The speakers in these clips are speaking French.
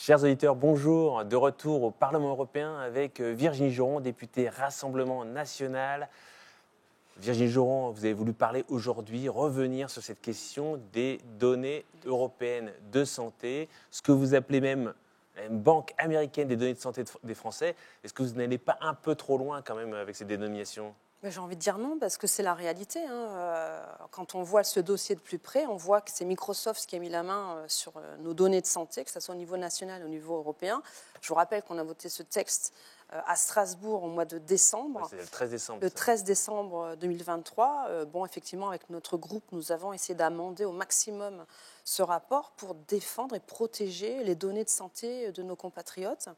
Chers auditeurs, bonjour. De retour au Parlement européen avec Virginie Joron, députée Rassemblement national. Virginie Joron, vous avez voulu parler aujourd'hui, revenir sur cette question des données européennes de santé, ce que vous appelez même une banque américaine des données de santé des Français. Est-ce que vous n'allez pas un peu trop loin quand même avec ces dénominations ? J'ai envie de dire non, parce que c'est la réalité. Quand on voit ce dossier de plus près, on voit que c'est Microsoft qui a mis la main sur nos données de santé, que ce soit au niveau national ou au niveau européen. Je vous rappelle qu'on a voté ce texte à Strasbourg au mois de décembre. Oui, c'est le 13 décembre. Le 13 décembre 2023. Effectivement, avec notre groupe, nous avons essayé d'amender au maximum ce rapport pour défendre et protéger les données de santé de nos compatriotes.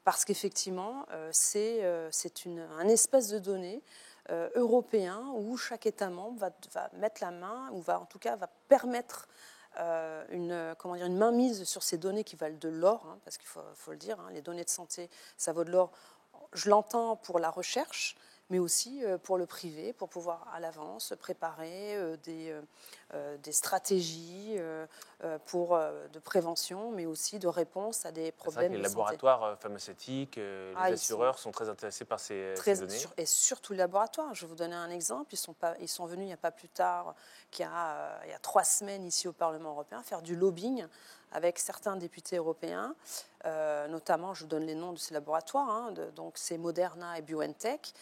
Parce qu'effectivement, c'est un espace de données européen où chaque État membre va mettre la main, ou va permettre une mainmise sur ces données qui valent de l'or, parce qu'il faut le dire, les données de santé, ça vaut de l'or. Je l'entends pour la recherche, mais aussi pour le privé, pour pouvoir à l'avance préparer des stratégies de prévention, mais aussi de réponse à des problèmes de santé. Les laboratoires pharmaceutiques, les assureurs sont très intéressés par ces données. Et surtout les laboratoires. Je vais vous donner un exemple. Ils sont venus il n'y a pas plus tard qu'il y a 3 semaines ici au Parlement européen faire du lobbying avec certains députés européens. Notamment, je vous donne les noms de ces laboratoires, donc c'est Moderna et BioNTech,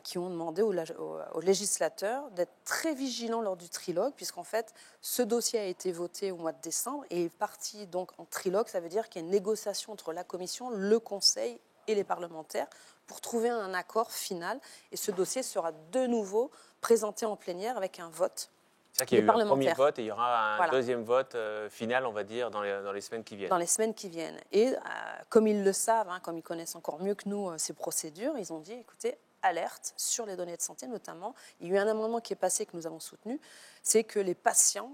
qui ont demandé aux législateurs d'être très vigilants lors du trilogue, puisqu'en fait, ce dossier a été voté au mois de décembre et est parti donc en trilogue. Ça veut dire qu'il y a une négociation entre la Commission, le Conseil et les parlementaires pour trouver un accord final. Et ce dossier sera de nouveau présenté en plénière avec un vote. C'est-à-dire qu'il y a eu un premier vote et il y aura un deuxième vote final, on va dire, dans les semaines qui viennent. Dans les semaines qui viennent. Et comme ils le savent, comme ils connaissent encore mieux que nous ces procédures, ils ont dit, écoutez, alerte sur les données de santé notamment. Il y a eu un amendement qui est passé que nous avons soutenu, c'est que les patients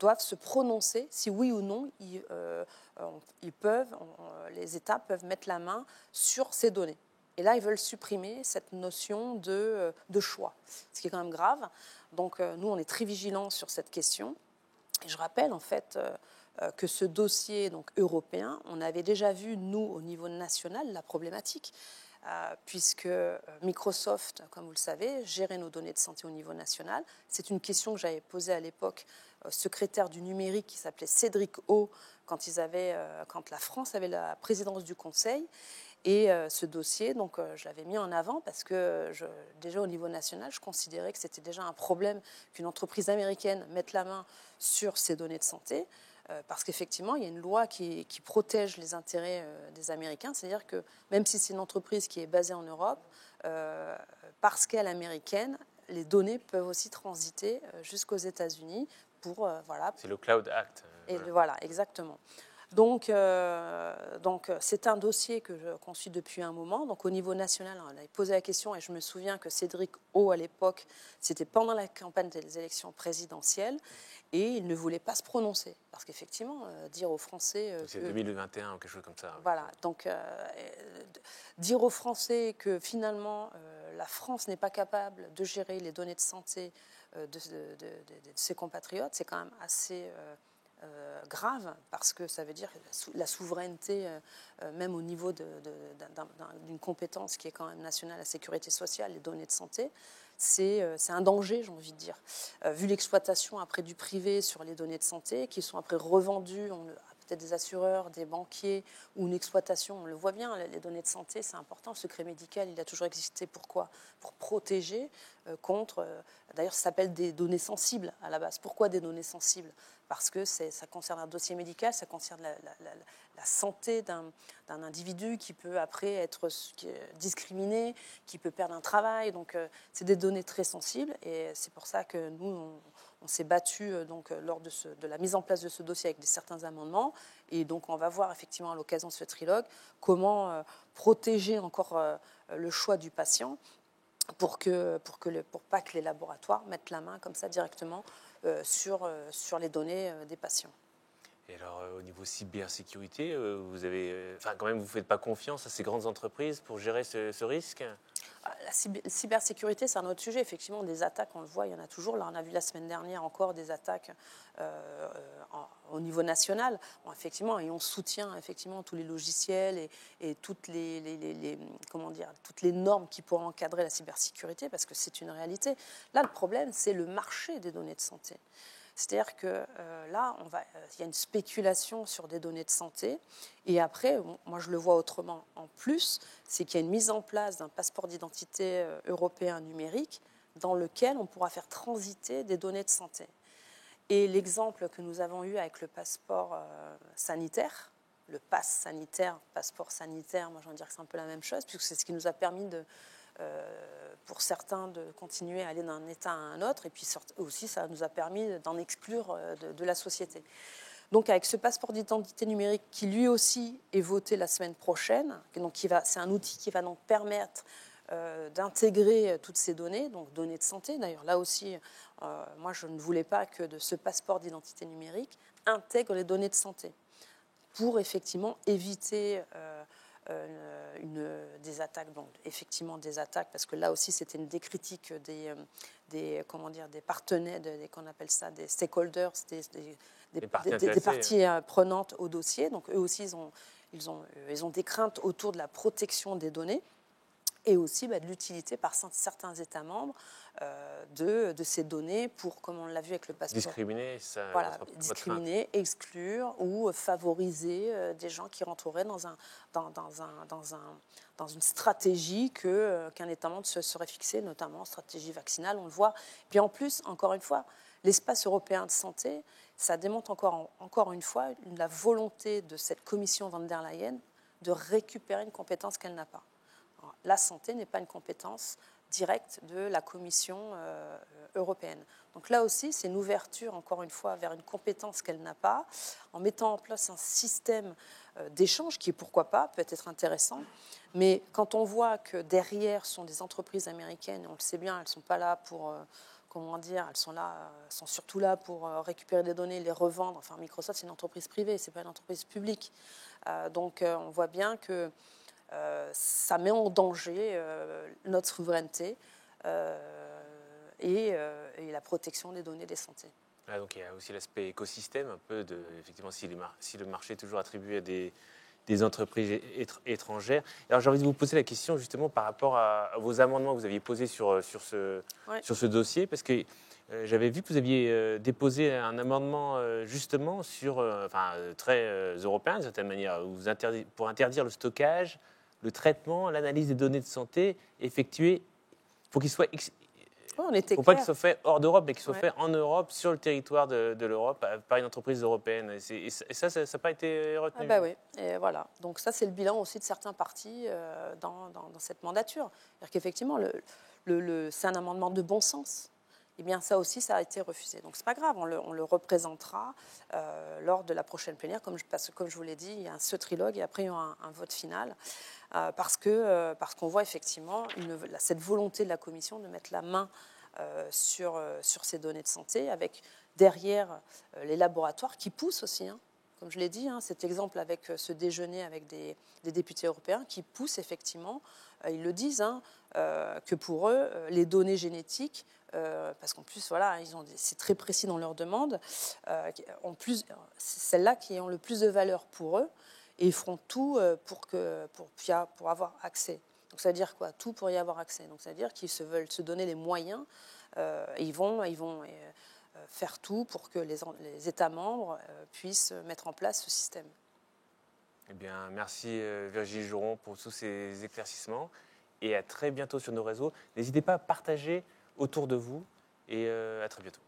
doivent se prononcer si oui ou non les États peuvent mettre la main sur ces données. Et là, ils veulent supprimer cette notion de choix, ce qui est quand même grave. Donc, nous, on est très vigilants sur cette question. Et je rappelle, en fait, que ce dossier donc, européen, on avait déjà vu, nous, au niveau national, la problématique, puisque Microsoft, comme vous le savez, gérait nos données de santé au niveau national. C'est une question que j'avais posée à l'époque au secrétaire du numérique qui s'appelait Cédric O, quand la France avait la présidence du Conseil. Et ce dossier, donc, je l'avais mis en avant parce que déjà au niveau national, je considérais que c'était déjà un problème qu'une entreprise américaine mette la main sur ces données de santé, parce qu'effectivement, il y a une loi qui protège les intérêts des Américains, c'est-à-dire que même si c'est une entreprise qui est basée en Europe, parce qu'elle est américaine, les données peuvent aussi transiter jusqu'aux États-Unis pour C'est le Cloud Act. Voilà, exactement. Donc, c'est un dossier qu'on suit depuis un moment. Donc, au niveau national, on avait posé la question et je me souviens que Cédric O, à l'époque, c'était pendant la campagne des élections présidentielles et il ne voulait pas se prononcer. Parce qu'effectivement, dire aux Français... c'est 2021 ou quelque chose comme ça. Voilà, donc dire aux Français que finalement, la France n'est pas capable de gérer les données de santé de ses compatriotes, c'est quand même assez... grave, parce que ça veut dire la souveraineté, même au niveau d'une compétence qui est quand même nationale, la sécurité sociale, les données de santé, c'est un danger, j'ai envie de dire. Vu l'exploitation après du privé sur les données de santé, qui sont après revendues, peut-être des assureurs, des banquiers, ou une exploitation, on le voit bien, les données de santé, c'est important. Le secret médical, il a toujours existé. Pourquoi ? Pour protéger contre... D'ailleurs, ça s'appelle des données sensibles à la base. Pourquoi des données sensibles ? Parce que ça concerne un dossier médical, ça concerne la santé d'un individu qui peut après être discriminé, qui peut perdre un travail. Donc, c'est des données très sensibles et c'est pour ça que nous, on s'est battu lors de la mise en place de ce dossier avec certains amendements. Et donc, on va voir effectivement à l'occasion de ce trilogue comment protéger encore le choix du patient pour pas que les laboratoires mettent la main comme ça directement sur les données des patients. Et alors, au niveau cybersécurité, vous ne faites pas confiance à ces grandes entreprises pour gérer ce risque ? La cybersécurité, c'est un autre sujet. Effectivement, des attaques, on le voit, il y en a toujours. Là, on a vu la semaine dernière encore des attaques au niveau national. Bon, effectivement, et on soutient effectivement tous les logiciels et toutes toutes les normes qui pourraient encadrer la cybersécurité, parce que c'est une réalité. Là, le problème, c'est le marché des données de santé. C'est-à-dire que là, il y a une spéculation sur des données de santé. Et après, moi, je le vois autrement en plus, c'est qu'il y a une mise en place d'un passeport d'identité européen numérique dans lequel on pourra faire transiter des données de santé. Et l'exemple que nous avons eu avec le passeport sanitaire, le pass sanitaire, passeport sanitaire, moi, j'ai envie de dire que c'est un peu la même chose, puisque c'est ce qui nous a permis pour certains de continuer à aller d'un État à un autre, et puis aussi ça nous a permis d'en exclure de la société. Donc avec ce passeport d'identité numérique qui lui aussi est voté la semaine prochaine, c'est un outil qui va donc permettre d'intégrer toutes ces données, donc données de santé. D'ailleurs là aussi, moi je ne voulais pas que ce passeport d'identité numérique intègre les données de santé pour effectivement éviter des attaques, donc effectivement des attaques, parce que là aussi c'était une des critiques des partenaires, qu'on appelle ça des stakeholders, des parties prenantes au dossier. Donc eux aussi ils ont des craintes autour de la protection des données et aussi de l'utilité par certains États membres de ces données pour, comme on l'a vu avec le passeport, discriminer, exclure ou favoriser des gens qui rentreraient dans une stratégie qu'un État membre se serait fixé, notamment stratégie vaccinale, on le voit. Puis en plus, encore une fois, l'espace européen de santé, ça démontre encore une fois la volonté de cette commission von der Leyen de récupérer une compétence qu'elle n'a pas. Alors, la santé n'est pas une compétence directe de la Commission européenne. Donc là aussi, c'est une ouverture, encore une fois, vers une compétence qu'elle n'a pas, en mettant en place un système d'échange qui, pourquoi pas, peut être intéressant. Mais quand on voit que derrière sont des entreprises américaines, et on le sait bien, elles ne sont pas là pour... elles sont surtout là pour récupérer des données, les revendre. Enfin, Microsoft, c'est une entreprise privée, c'est pas une entreprise publique. Donc, on voit bien que ça met en danger notre souveraineté et la protection des données des santé. Ah, donc il y a aussi l'aspect écosystème, un peu effectivement, si le marché est toujours attribué à des entreprises étrangères. Alors j'ai envie de vous poser la question justement par rapport à vos amendements que vous aviez posés sur ce dossier, parce que j'avais vu que vous aviez déposé un amendement justement très européen d'une certaine manière, pour interdire le stockage, le traitement, l'analyse des données de santé effectuées pour qu'il soit faut pas qu'il soit fait hors d'Europe, mais qu'il soit fait en Europe, sur le territoire de l'Europe, par une entreprise européenne. Et ça n'a pas été retenu. Ah bah oui, et voilà. Donc ça, c'est le bilan aussi de certains partis dans cette mandature. C'est-à-dire qu'effectivement, c'est un amendement de bon sens. Eh bien, ça aussi, ça a été refusé. Donc, c'est pas grave, on le représentera lors de la prochaine plénière. Comme je vous l'ai dit, il y a ce trilogue et après, il y aura un vote final. Parce qu'on voit effectivement cette volonté de la Commission de mettre la main sur ces données de santé, avec derrière les laboratoires qui poussent aussi. Comme je l'ai dit, cet exemple avec ce déjeuner avec des députés européens qui poussent effectivement, ils le disent, que pour eux, les données génétiques, parce qu'en plus, voilà, c'est très précis dans leur demande, c'est celles-là qui ont le plus de valeur pour eux, et ils feront tout pour avoir accès. Donc ça veut dire quoi? Tout pour y avoir accès. Donc ça veut dire qu'ils veulent se donner les moyens, et ils vont faire tout pour que les États membres puissent mettre en place ce système. Eh bien, merci Virginie Joron pour tous ces éclaircissements et à très bientôt sur nos réseaux. N'hésitez pas à partager autour de vous et à très bientôt.